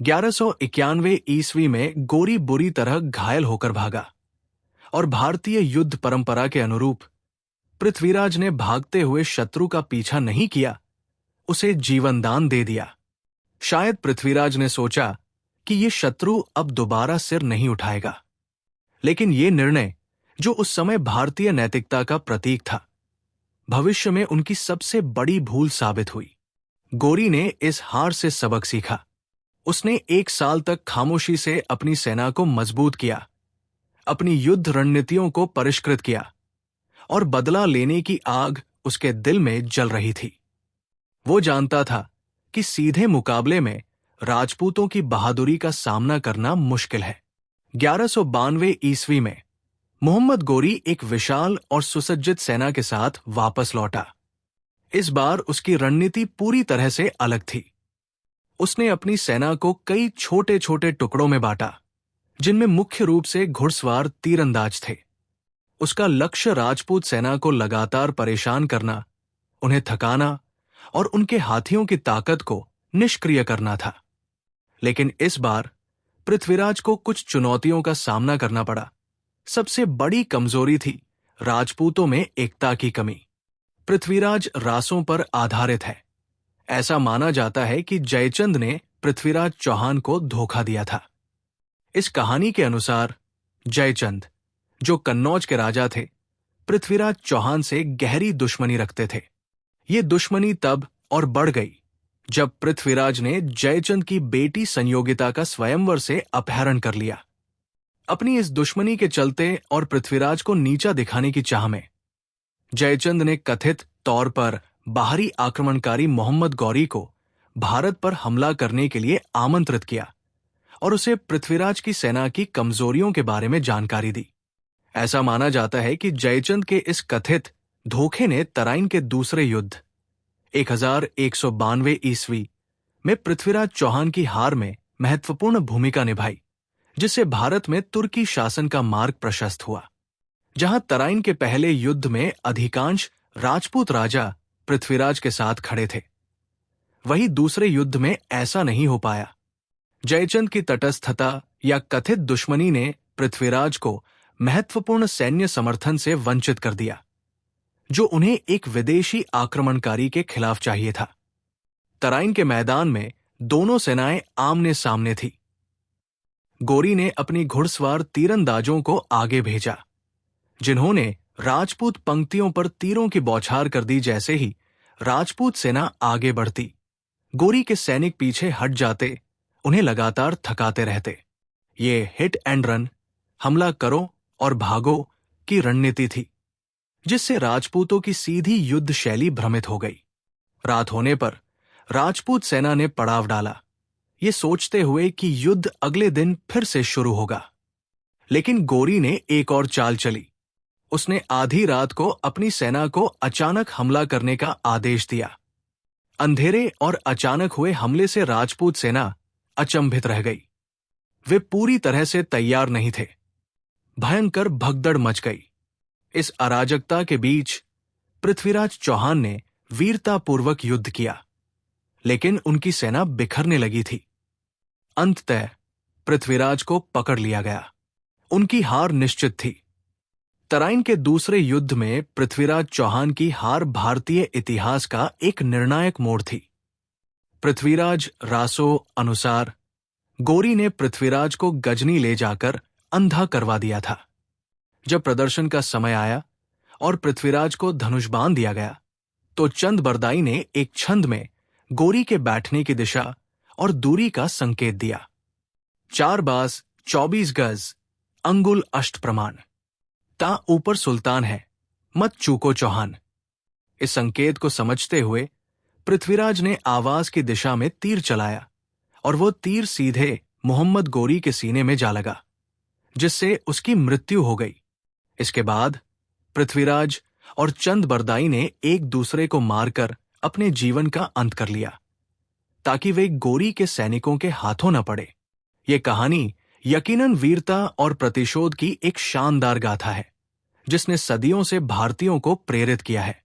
1191 ईस्वी में गोरी बुरी तरह घायल होकर भागा और भारतीय युद्ध परंपरा के अनुरूप पृथ्वीराज ने भागते हुए शत्रु का पीछा नहीं किया, उसे जीवन दान दे दिया। शायद पृथ्वीराज ने सोचा कि ये शत्रु अब दोबारा सिर नहीं उठाएगा, लेकिन ये निर्णय, जो उस समय भारतीय नैतिकता का प्रतीक था, भविष्य में उनकी सबसे बड़ी भूल साबित हुई। गोरी ने इस हार से सबक सीखा। उसने 1 साल तक खामोशी से अपनी सेना को मजबूत किया, अपनी युद्ध रणनीतियों को परिष्कृत किया, और बदला लेने की आग उसके दिल में जल रही थी। वो जानता था कि सीधे मुकाबले में राजपूतों की बहादुरी का सामना करना मुश्किल है। 1192 ईस्वी में मोहम्मद गोरी एक विशाल और सुसज्जित सेना के साथ वापस लौटा। इस बार उसकी रणनीति पूरी तरह से अलग थी। उसने अपनी सेना को कई छोटे छोटे टुकड़ों में बांटा, जिनमें मुख्य रूप से घुड़सवार तीरंदाज थे। उसका लक्ष्य राजपूत सेना को लगातार परेशान करना, उन्हें थकाना और उनके हाथियों की ताकत को निष्क्रिय करना था। लेकिन इस बार पृथ्वीराज को कुछ चुनौतियों का सामना करना पड़ा। सबसे बड़ी कमजोरी थी राजपूतों में एकता की कमी। पृथ्वीराज रासों पर आधारित है। ऐसा माना जाता है कि जयचंद ने पृथ्वीराज चौहान को धोखा दिया था। इस कहानी के अनुसार जयचंद, जो कन्नौज के राजा थे, पृथ्वीराज चौहान से गहरी दुश्मनी रखते थे। ये दुश्मनी तब और बढ़ गई जब पृथ्वीराज ने जयचंद की बेटी संयोगिता का स्वयंवर से अपहरण कर लिया। अपनी इस दुश्मनी के चलते और पृथ्वीराज को नीचा दिखाने की चाह में जयचंद ने कथित तौर पर बाहरी आक्रमणकारी मोहम्मद गौरी को भारत पर हमला करने के लिए आमंत्रित किया और उसे पृथ्वीराज की सेना की कमजोरियों के बारे में जानकारी दी। ऐसा माना जाता है कि जयचंद के इस कथित धोखे ने तराइन के दूसरे युद्ध 1192 ईस्वी में पृथ्वीराज चौहान की हार में महत्वपूर्ण भूमिका निभाई, जिससे भारत में तुर्की शासन का मार्ग प्रशस्त हुआ। जहां तराइन के पहले युद्ध में अधिकांश राजपूत राजा पृथ्वीराज के साथ खड़े थे, वहीं दूसरे युद्ध में ऐसा नहीं हो पाया। जयचंद की तटस्थता या कथित दुश्मनी ने पृथ्वीराज को महत्वपूर्ण सैन्य समर्थन से वंचित कर दिया, जो उन्हें एक विदेशी आक्रमणकारी के खिलाफ चाहिए था। तराइन के मैदान में दोनों सेनाएं आमने सामने थी। गोरी ने अपनी घुड़सवार तीरंदाजों को आगे भेजा, जिन्होंने राजपूत पंक्तियों पर तीरों की बौछार कर दी। जैसे ही राजपूत सेना आगे बढ़ती, गोरी के सैनिक पीछे हट जाते, उन्हें लगातार थकाते रहते। ये हिट एंड रन, हमला करो और भागो की रणनीति थी, जिससे राजपूतों की सीधी युद्ध शैली भ्रमित हो गई। रात होने पर राजपूत सेना ने पड़ाव डाला, ये सोचते हुए कि युद्ध अगले दिन फिर से शुरू होगा। लेकिन गोरी ने एक और चाल चली। उसने आधी रात को अपनी सेना को अचानक हमला करने का आदेश दिया। अंधेरे और अचानक हुए हमले से राजपूत सेना अचंभित रह गई। वे पूरी तरह से तैयार नहीं थे। भयंकर भगदड़ मच गई। इस अराजकता के बीच पृथ्वीराज चौहान ने वीरतापूर्वक युद्ध किया, लेकिन उनकी सेना बिखरने लगी थी। अंततः पृथ्वीराज को पकड़ लिया गया। उनकी हार निश्चित थी। तराइन के दूसरे युद्ध में पृथ्वीराज चौहान की हार भारतीय इतिहास का एक निर्णायक मोड़ थी। पृथ्वीराज रासों अनुसार गोरी ने पृथ्वीराज को गजनी ले जाकर अंधा करवा दिया था। जब प्रदर्शन का समय आया और पृथ्वीराज को धनुष बांध दिया गया, तो चंद बरदाई ने एक छंद में गोरी के बैठने की दिशा और दूरी का संकेत दिया। 4 बाज 24 गज अंगुल अष्ट प्रमाण, ता ऊपर सुल्तान है, मत चूको चौहान। इस संकेत को समझते हुए पृथ्वीराज ने आवाज की दिशा में तीर चलाया और वो तीर सीधे मोहम्मद गोरी के सीने में जा लगा, जिससे उसकी मृत्यु हो गई। इसके बाद पृथ्वीराज और चंद बरदाई ने एक दूसरे को मारकर अपने जीवन का अंत कर लिया, ताकि वे गोरी के सैनिकों के हाथों न पड़े। ये कहानी यकीनन वीरता और प्रतिशोध की एक शानदार गाथा है, जिसने सदियों से भारतीयों को प्रेरित किया है।